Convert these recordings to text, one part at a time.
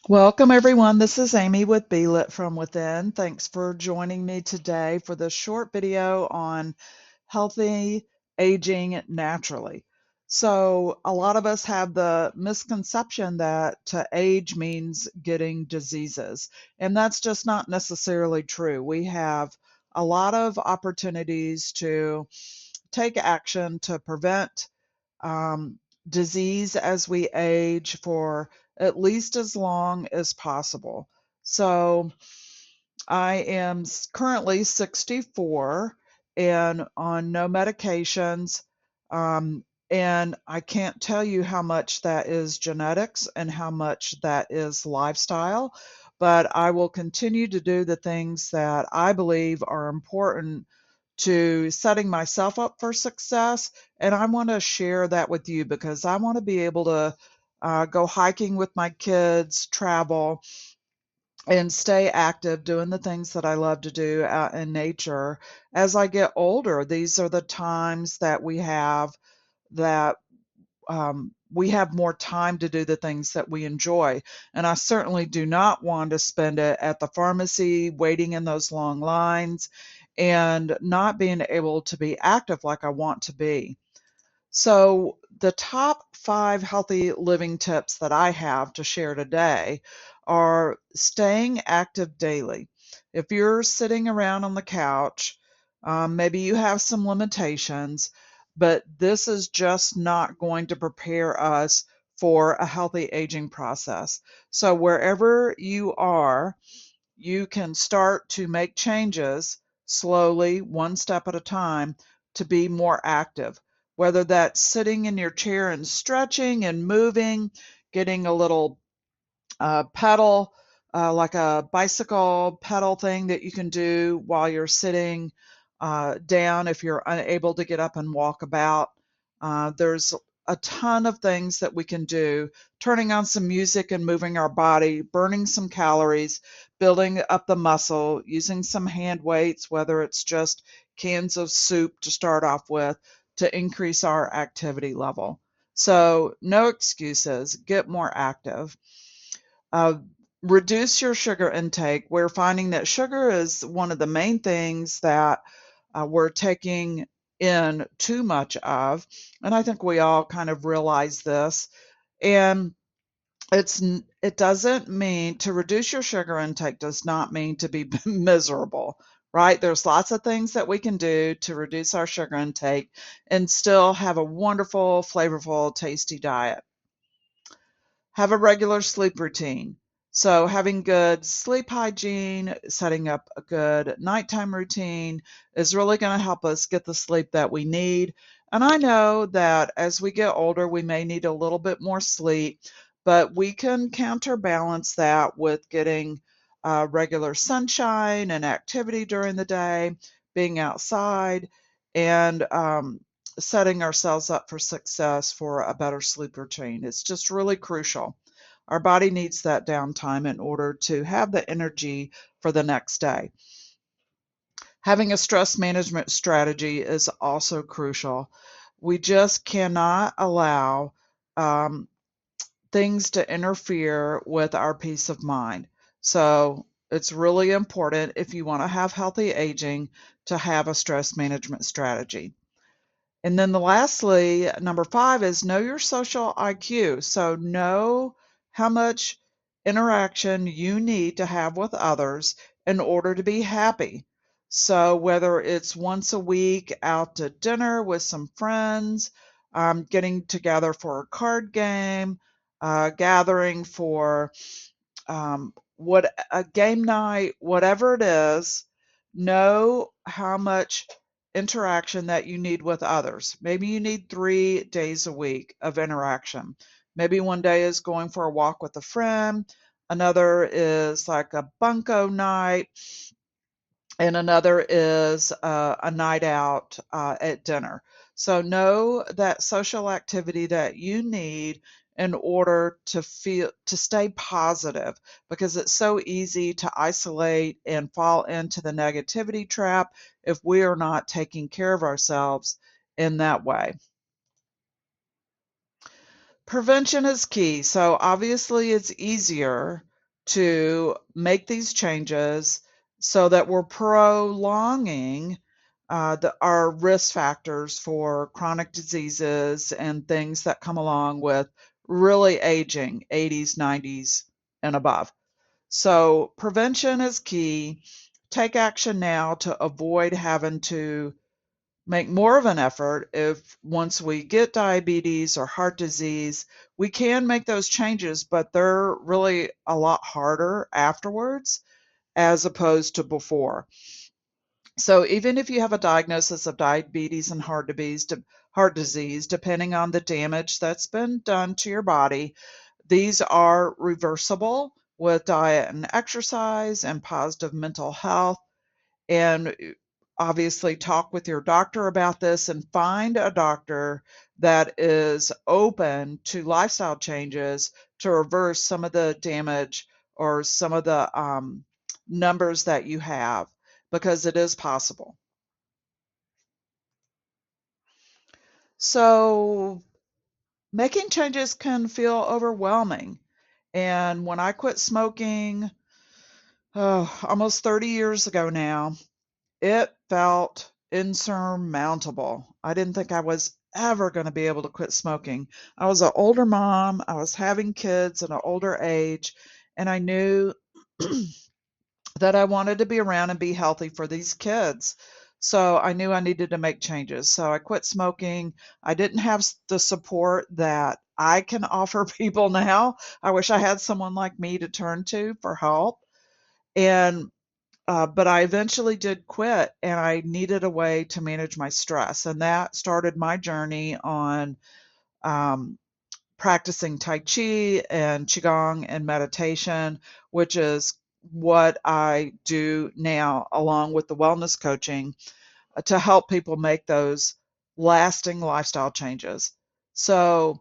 Welcome, everyone. This is Amy with Be Lit from Within. Thanks for joining me today for this short video on healthy aging naturally. So, a lot of us have the misconception that to age means getting diseases, and that's just not necessarily true. We have a lot of opportunities to take action to prevent um, disease as we age for at least as long as possible. So I am currently 64 and on no medications. Um, and I can't tell you how much that is genetics and how much that is lifestyle, but I will continue to do the things that I believe are important to setting myself up for success. And I want to share that with you because I want to be able to go hiking with my kids, travel, and stay active doing the things that I love to do out in nature. As I get older, these are the times that that we have more time to do the things that we enjoy. And I certainly do not want to spend it at the pharmacy, waiting in those long lines, and not being able to be active like I want to be. So, the top 5 healthy living tips that I have to share today are staying active daily. If you're sitting around on the couch, maybe you have some limitations, but this is just not going to prepare us for a healthy aging process. So, wherever you are, you can start to make changes slowly, one step at a time, to be more active. Whether that's sitting in your chair and stretching and moving, getting a little pedal, like a bicycle pedal thing that you can do while you're sitting down if you're unable to get up and walk about. There's a ton of things that we can do, turning on some music and moving our body, burning some calories, building up the muscle, using some hand weights, whether it's just cans of soup to start off with, to increase our activity level. So, no excuses, get more active. Uh, Reduce your sugar intake. We're finding that sugar is one of the main things that we're taking in too much of. And I think we all kind of realize this. And it doesn't mean to reduce your sugar intake does not mean to be miserable, right? There's lots of things that we can do to reduce our sugar intake and still have a wonderful, flavorful, tasty diet. Have a regular sleep routine. So, having good sleep hygiene, setting up a good nighttime routine is really going to help us get the sleep that we need. And I know that as we get older, we may need a little bit more sleep, but we can counterbalance that with getting regular sunshine and activity during the day, being outside, and setting ourselves up for success for a better sleep routine. It's just really crucial. Our body needs that downtime in order to have the energy for the next day. Having a stress management strategy is also crucial. We just cannot allow um, things to interfere with our peace of mind. So it's really important if you want to have healthy aging to have a stress management strategy. And then lastly, number 5 is know your social IQ. So know how much interaction you need to have with others in order to be happy. So whether it's once a week out to dinner with some friends, getting together for a card game, gathering for what a game night, whatever it is, know how much interaction that you need with others. Maybe you need 3 days a week of interaction. Maybe one day is going for a walk with a friend, another is like a bunko night, and another is a night out at dinner. So know that social activity that you need in order to stay positive, because it's so easy to isolate and fall into the negativity trap if we are not taking care of ourselves in that way. Prevention is key. So obviously it's easier to make these changes so that we're prolonging our risk factors for chronic diseases and things that come along with really aging, 80s, 90s, and above. So prevention is key. Take action now to avoid having to make more of an effort if once we get diabetes or heart disease. We can make those changes, but they're really a lot harder afterwards as opposed to before. So even if you have a diagnosis of diabetes and heart disease, depending on the damage that's been done to your body, these are reversible with diet and exercise and positive mental health. And obviously talk with your doctor about this and find a doctor that is open to lifestyle changes to reverse some of the damage or some of the numbers that you have, because it is possible. So making changes can feel overwhelming. And when I quit smoking, almost 30 years ago now, it felt insurmountable. I didn't think I was ever going to be able to quit smoking. I was an older mom, I was having kids at an older age, and I knew that I wanted to be around and be healthy for these kids. So I knew I needed to make changes. So I quit smoking. I didn't have the support that I can offer people now. I wish I had someone like me to turn to for help. And but I eventually did quit, and I needed a way to manage my stress. And that started my journey on um, practicing Tai Chi and Qigong and meditation, which is what I do now, along with the wellness coaching, to help people make those lasting lifestyle changes. So,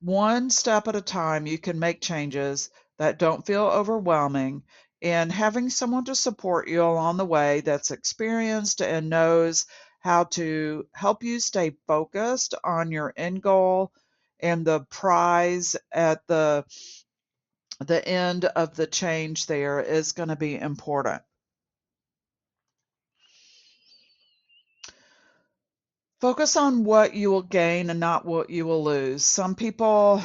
one step at a time, you can make changes that don't feel overwhelming, and having someone to support you along the way that's experienced and knows how to help you stay focused on your end goal and the prize at the end of the change there is going to be important. Focus on what you will gain and not what you will lose. Some people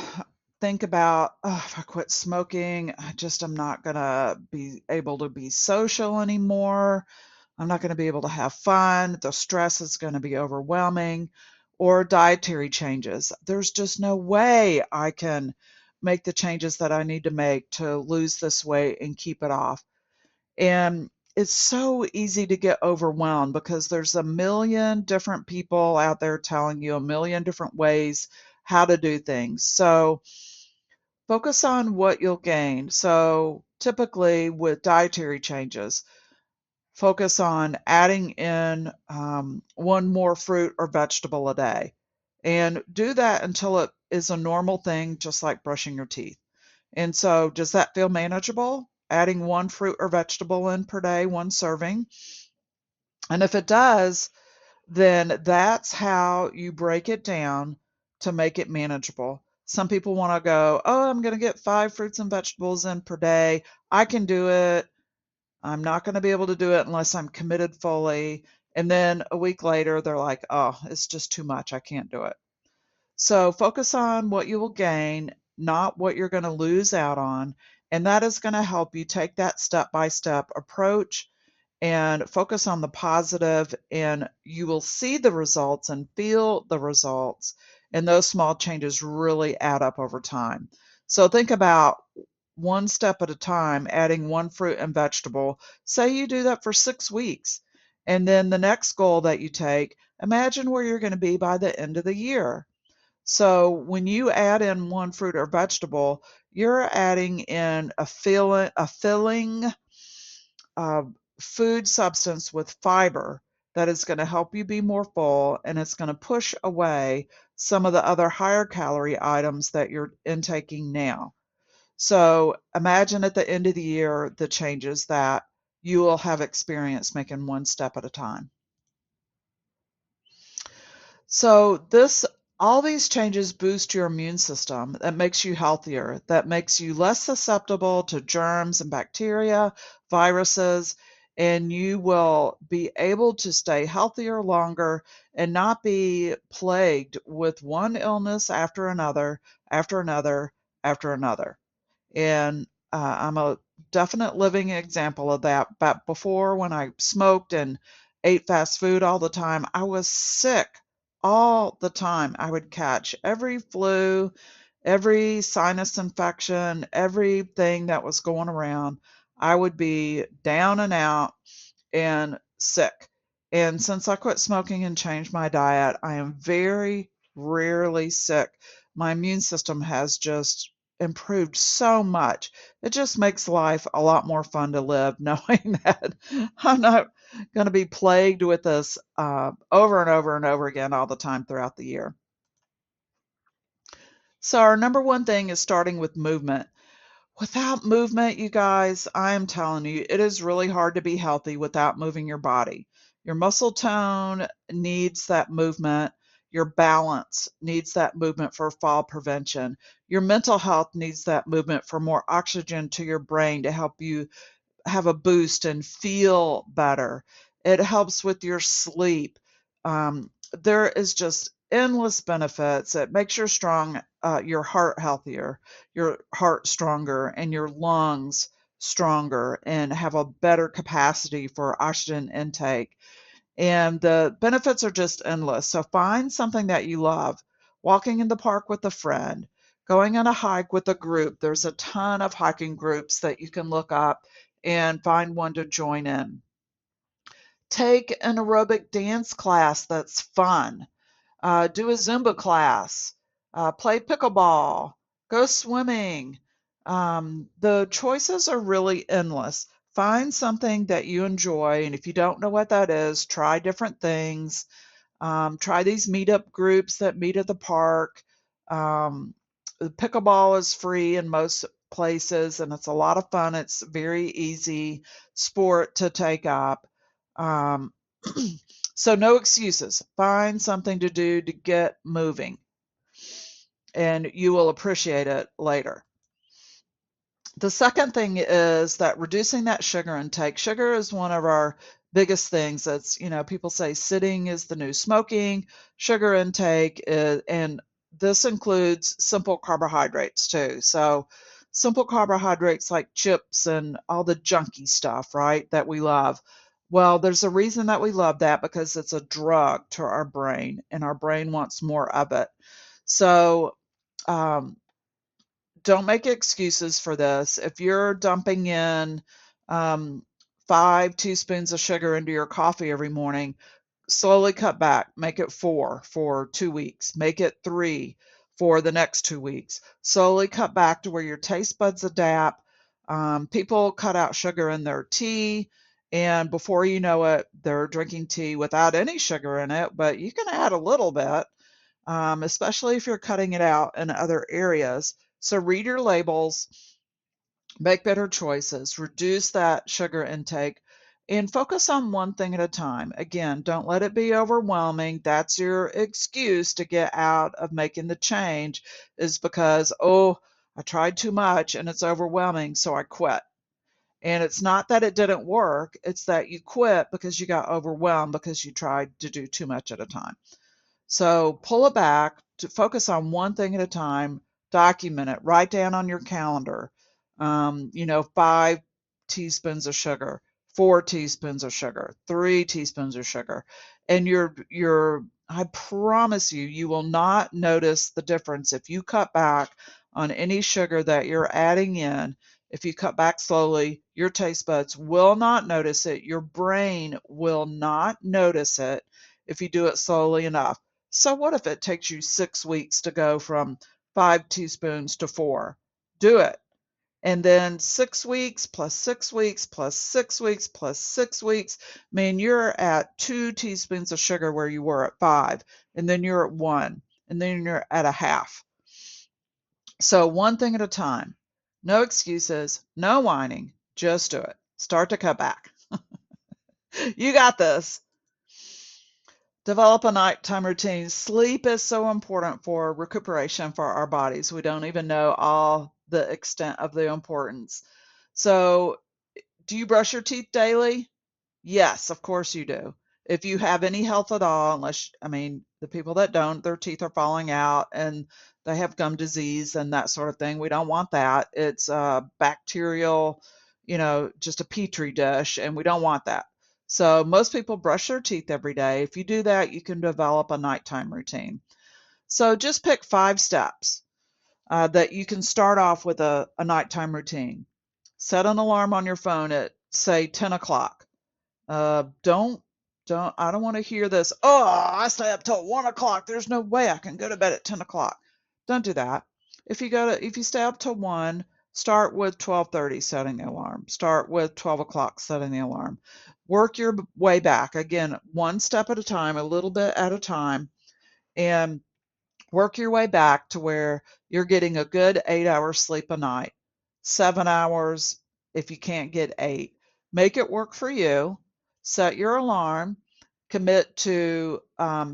think about, oh, if I quit smoking, I just am not going to be able to be social anymore. I'm not going to be able to have fun. The stress is going to be overwhelming. Or dietary changes. There's just no way I can make the changes that I need to make to lose this weight and keep it off. And it's so easy to get overwhelmed because there's a million different people out there telling you a million different ways how to do things. So focus on what you'll gain. So typically with dietary changes, focus on adding in one more fruit or vegetable a day. And do that until it is a normal thing, just like brushing your teeth. And so, does that feel manageable? Adding one fruit or vegetable in per day, one serving. And if it does, then that's how you break it down to make it manageable. Some people want to go, oh, I'm going to get 5 fruits and vegetables in per day. I can do it. I'm not going to be able to do it unless I'm committed fully. And then a week later, they're like, oh, it's just too much. I can't do it. So focus on what you will gain, not what you're going to lose out on. And that is going to help you take that step by step approach and focus on the positive, and you will see the results and feel the results. And those small changes really add up over time. So think about one step at a time, adding one fruit and vegetable. Say you do that for 6 weeks. And then the next goal that you take, imagine where you're going to be by the end of the year. So when you add in one fruit or vegetable, you're adding in a filling uh, food substance with fiber that is going to help you be more full, and it's going to push away some of the other higher calorie items that you're intaking now. So imagine at the end of the year the changes that you will have experienced making one step at a time. So this All these changes boost your immune system. That makes you healthier. That makes you less susceptible to germs and bacteria, viruses, and you will be able to stay healthier longer and not be plagued with one illness after another, after another, after another. And I'm a definite living example of that. But before, when I smoked and ate fast food all the time, I was sick all the time. I would catch every flu, every sinus infection, everything that was going around. I would be down and out and sick. And since I quit smoking and changed my diet, I am very rarely sick. My immune system has just improved so much. It just makes life a lot more fun to live, knowing that I'm not going to be plagued with this over and over and over again all the time throughout the year. So, our number one thing is starting with movement. Without movement, you guys, I am telling you, it is really hard to be healthy without moving your body. Your muscle tone needs that movement. Your balance needs that movement for fall prevention. Your mental health needs that movement for more oxygen to your brain to help you have a boost and feel better. It helps with your sleep. There is just endless benefits. It makes your heart healthier, your heart stronger, and your lungs stronger, and have a better capacity for oxygen intake. And the benefits are just endless. So find something that you love. Walking in the park with a friend, going on a hike with a group. There's a ton of hiking groups that you can look up and find one to join in. Take an aerobic dance class that's fun. Do a Zumba class. Play pickleball. Go swimming. The choices are really endless. Find something that you enjoy, and if you don't know what that is, try different things. Try these meetup groups that meet at the park. The pickleball is free in most places, and it's a lot of fun. It's a very easy sport to take up. Um, so, no excuses. Find something to do to get moving, and you will appreciate it later. The second thing is that reducing that sugar intake. Sugar is one of our biggest things. That's, people say sitting is the new smoking, sugar intake, and this includes simple carbohydrates too. So, simple carbohydrates like chips and all the junky stuff, right, that we love. Well, there's a reason that we love that because it's a drug to our brain, and our brain wants more of it. So, um, don't make excuses for this. If you're dumping in 5 teaspoons of sugar into your coffee every morning, slowly cut back. Make it 4 for 2 weeks. Make it 3 for the next 2 weeks. Slowly cut back to where your taste buds adapt. People cut out sugar in their tea, and before you know it, they're drinking tea without any sugar in it, but you can add a little bit, especially if you're cutting it out in other areas. So read your labels, make better choices, reduce that sugar intake, and focus on one thing at a time. Again, don't let it be overwhelming. That's your excuse to get out of making the change, is because, oh, I tried too much and it's overwhelming, so I quit. And it's not that it didn't work, it's that you quit because you got overwhelmed because you tried to do too much at a time. So pull it back to focus on one thing at a time, document it, write down on your calendar, 5 teaspoons of sugar, 4 teaspoons of sugar, 3 teaspoons of sugar. And I promise you, you will not notice the difference if you cut back on any sugar that you're adding in. If you cut back slowly, your taste buds will not notice it. Your brain will not notice it if you do it slowly enough. So what if it takes you 6 weeks to go from 5 teaspoons to 4? Do it. And then 6 weeks plus 6 weeks plus 6 weeks plus 6 weeks, mean you're at 2 teaspoons of sugar where you were at 5, and then you're at 1, and then you're at a half. So one thing at a time. No excuses, no whining, just do it. Start to cut back. You got this. Develop a nighttime routine. Sleep is so important for recuperation for our bodies. We don't even know all the extent of the importance. So, do you brush your teeth daily? Yes, of course you do. If you have any health at all, unless, I mean, the people that don't, their teeth are falling out and they have gum disease and that sort of thing. We don't want that. It's bacterial, just a petri dish, and we don't want that. So most people brush their teeth every day. If you do that, you can develop a nighttime routine. So just pick 5 steps that you can start off with a nighttime routine. Set an alarm on your phone at, say, 10 o'clock. Don't, I don't want to hear this. Oh, I stay up till 1 o'clock. There's no way I can go to bed at 10 o'clock. Don't do that. If you stay up till 1, start with 12:30 setting the alarm. Start with 12 o'clock setting the alarm. Work your way back. Again, one step at a time, a little bit at a time, and work your way back to where you're getting a good 8 hours sleep a night. 7 hours if you can't get 8. Make it work for you. Set your alarm. Commit to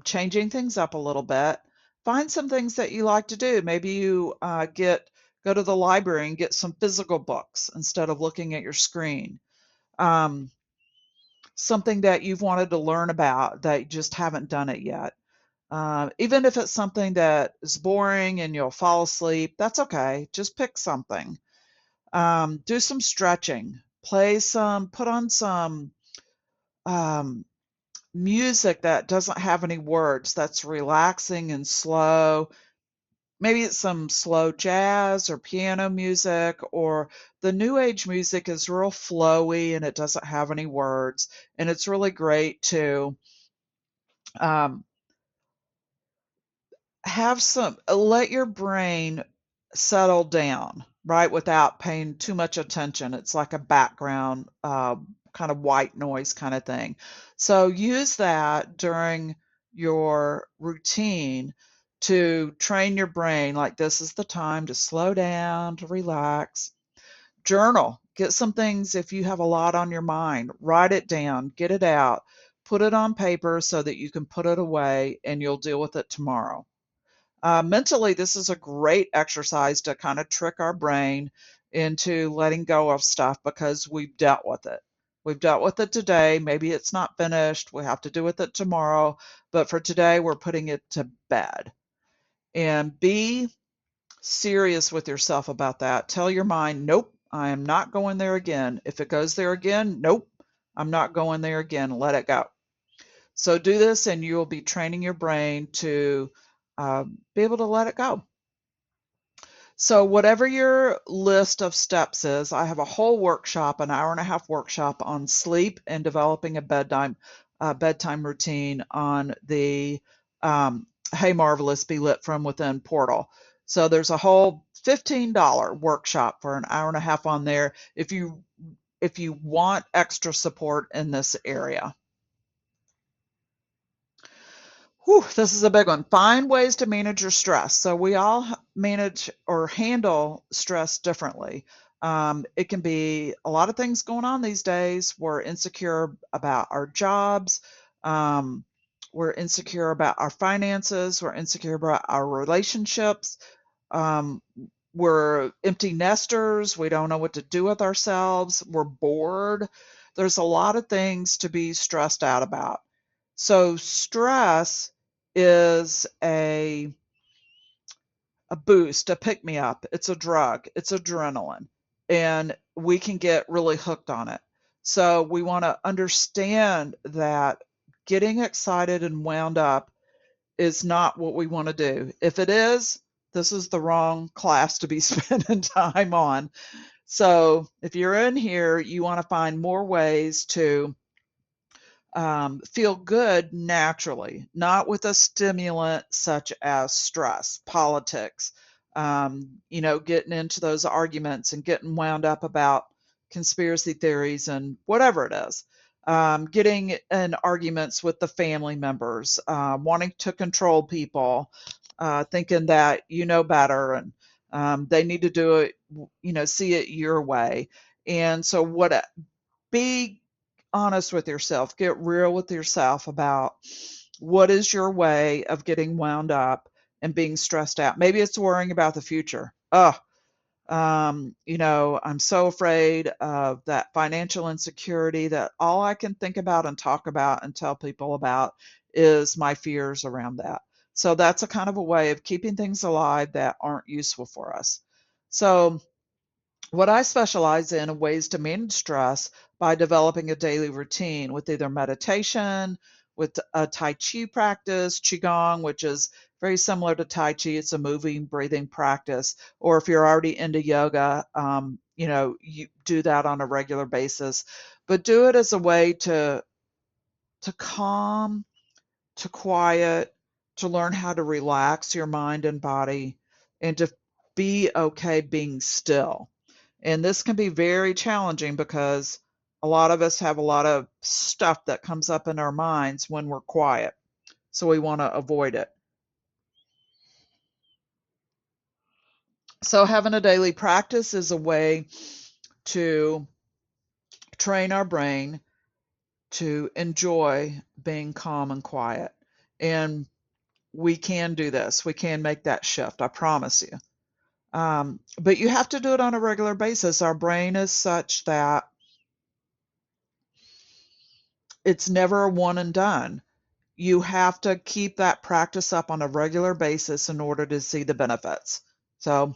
changing things up a little bit. Find some things that you like to do. Maybe you go to the library and get some physical books instead of looking at your screen. Something that you've wanted to learn about that you just haven't done it yet. Even if it's something that is boring and you'll fall asleep, that's okay. Just pick something. Do some stretching. Put on some um, music that doesn't have any words, that's relaxing and slow. Maybe it's some slow jazz or piano music, or the new age music is real flowy and it doesn't have any words. And it's really great to um, let your brain settle down, right, without paying too much attention. It's like a background kind of white noise kind of thing. So use that during your routine to train your brain, like this is the time to slow down, to relax. Journal. Get some things, if you have a lot on your mind, write it down, get it out, put it on paper so that you can put it away and you'll deal with it tomorrow. Mentally, this is a great exercise to kind of trick our brain into letting go of stuff because we've dealt with it. We've dealt with it today. Maybe it's not finished. We have to do with it tomorrow. But for today, we're putting it to bed. And be serious with yourself about that. Tell your mind, nope, I am not going there again. If it goes there again, nope, I'm not going there again. Let it go. So do this and you will be training your brain to be able to let it go. So whatever your list of steps is, I have a whole workshop, an hour and a half workshop on sleep and developing a bedtime routine on the Hey Marvelous Be Lit from Within portal. So there's a whole $15 workshop for an hour and a half on there if you want extra support in this area. Whew, this is a big one. Find ways to manage your stress. So we all manage or handle stress differently. It can be a lot of things going on these days. We're insecure about our jobs. We're insecure about our finances. We're insecure about our relationships. Um, we're empty nesters. We don't know what to do with ourselves. We're bored. There's a lot of things to be stressed out about. So stress is a boost, a pick me up. It's a drug. It's adrenaline, and we can get really hooked on it. So we want to understand that getting excited and wound up is not what we want to do. If it is, this is the wrong class to be spending time on. So if you're in here, you want to find more ways to feel good naturally, not with a stimulant such as stress, politics, getting into those arguments and getting wound up about conspiracy theories and whatever it is. Getting in arguments with the family members, wanting to control people, thinking that you know better and they need to do it, see it your way. And so, be honest with yourself, get real with yourself about What is your way of getting wound up and being stressed out? Maybe it's worrying about the future. I'm so afraid of that financial insecurity that all I can think about and talk about and tell people about is my fears around that. So that's a kind of a way of keeping things alive that aren't useful for us. So what I specialize in are ways to manage stress by developing a daily routine with either meditation, with a Tai Chi practice, Qigong, which is very similar to Tai Chi. It's a moving, breathing practice. Or if you're already into yoga, you do that on a regular basis. But do it as a way to calm, to quiet, to learn how to relax your mind and body, and to be okay being still. And this can be very challenging because a lot of us have a lot of stuff that comes up in our minds when we're quiet. So we want to avoid it. So having a daily practice is a way to train our brain to enjoy being calm and quiet. And we can do this. We can make that shift. I promise you. But you have to do it on a regular basis. Our brain is such that it's never a one and done. You have to keep that practice up on a regular basis in order to see the benefits. So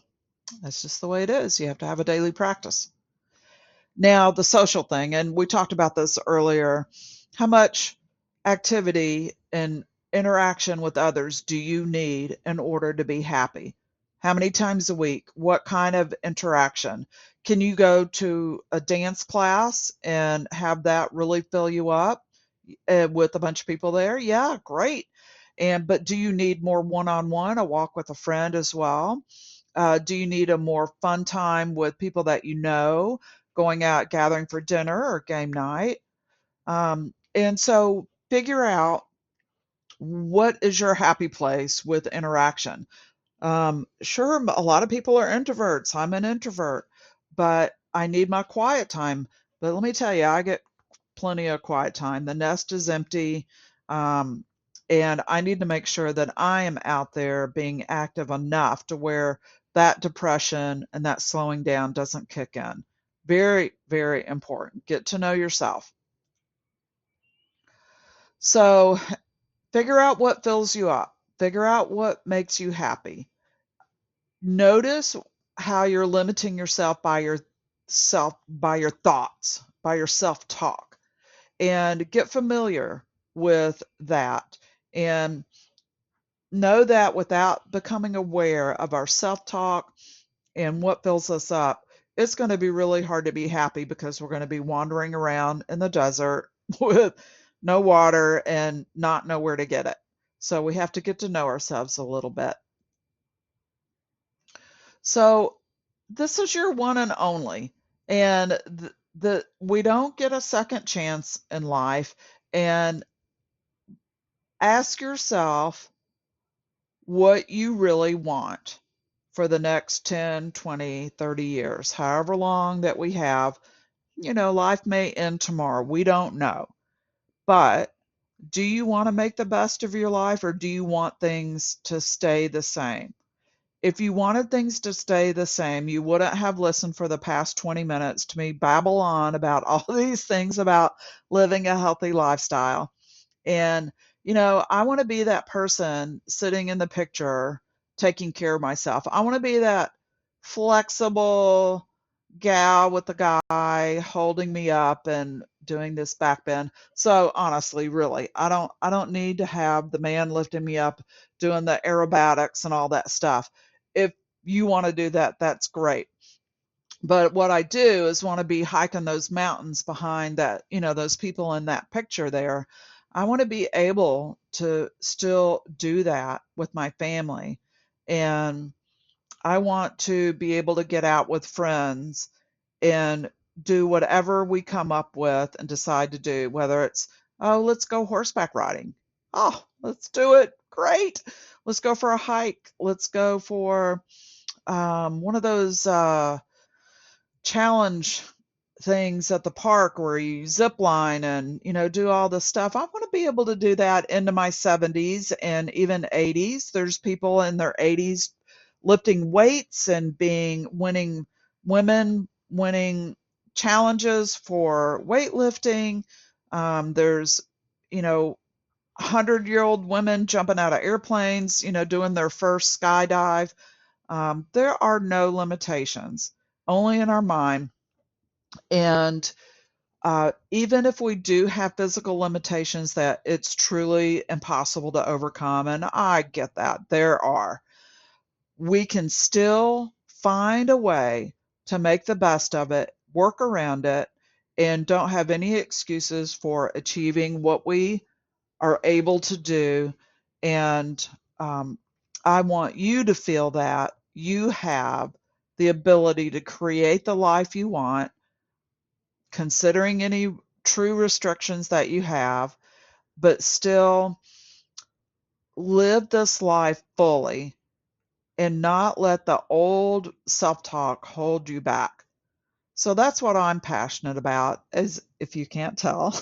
that's just the way it is. You have to have a daily practice. Now, the social thing, and we talked about this earlier. How much activity and interaction with others do you need in order to be happy? How many times a week? What kind of interaction? Can you go to a dance class and have that really fill you up with a bunch of people there? Yeah, great. But do you need more one-on-one, a walk with a friend as well? Do you need a more fun time with people that you know, going out gathering for dinner or game night? And so figure out what is your happy place with interaction. Sure, a lot of people are introverts. I'm an introvert, but I need my quiet time. But let me tell you, I get plenty of quiet time. The nest is empty. Um, and I need to make sure that I am out there being active enough to where that depression and that slowing down doesn't kick in. Very, very important. Get to know yourself. So figure out what fills you up, figure out what makes you happy. Notice how you're limiting yourself by your thoughts, by your self-talk, and get familiar with that. And know that without becoming aware of our self-talk and what fills us up, it's going to be really hard to be happy because we're going to be wandering around in the desert with no water and not know where to get it. So we have to get to know ourselves a little bit. So this is your one and only, and we don't get a second chance in life. And ask yourself what you really want for the next 10, 20, 30 years, however long that we have. Life may end tomorrow. We don't know. But do you want to make the best of your life, or do you want things to stay the same? If you wanted things to stay the same, you wouldn't have listened for the past 20 minutes to me babble on about all these things about living a healthy lifestyle. And, I want to be that person sitting in the picture taking care of myself. I want to be that flexible gal with the guy holding me up and doing this back bend. So honestly, really, I don't need to have the man lifting me up doing the aerobatics and all that stuff. If you want to do that, that's great. But what I do is want to be hiking those mountains behind that, those people in that picture there. I want to be able to still do that with my family. And I want to be able to get out with friends and do whatever we come up with and decide to do, whether it's, oh, let's go horseback riding. Oh, let's do it. Great. Let's go for a hike. Let's go for one of those challenge things at the park where you zip line and, do all this stuff. I want to be able to do that into my 70s and even 80s. There's people in their 80s lifting weights and winning women winning challenges for weightlifting. There's, 100-year-old women jumping out of airplanes, doing their first skydive. There are no limitations, only in our mind. And even if we do have physical limitations that it's truly impossible to overcome, and I get that, there are, we can still find a way to make the best of it, work around it, and don't have any excuses for achieving what we are able to do. And um, I want you to feel that you have the ability to create the life you want, considering any true restrictions that you have, but still live this life fully and not let the old self-talk hold you back. So that's what I'm passionate about, as if you can't tell.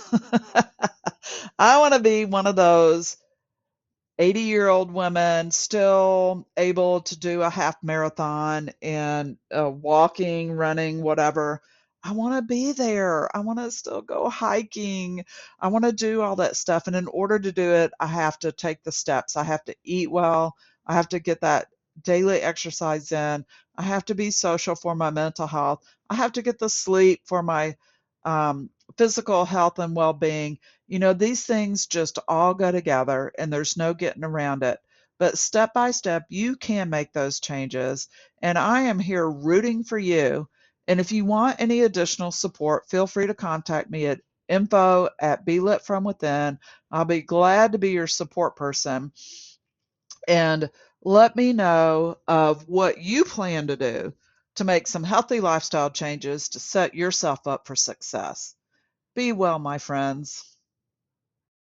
I want to be one of those 80-year-old women still able to do a half marathon and walking, running, whatever. I want to be there. I want to still go hiking. I want to do all that stuff. And in order to do it, I have to take the steps. I have to eat well. I have to get that daily exercise in. I have to be social for my mental health. I have to get the sleep for my physical health and well being. These things just all go together and there's no getting around it. But step by step, you can make those changes. And I am here rooting for you. And if you want any additional support, feel free to contact me at info@belitfromwithin. I'll be glad to be your support person. And let me know of what you plan to do to make some healthy lifestyle changes to set yourself up for success. Be well, my friends.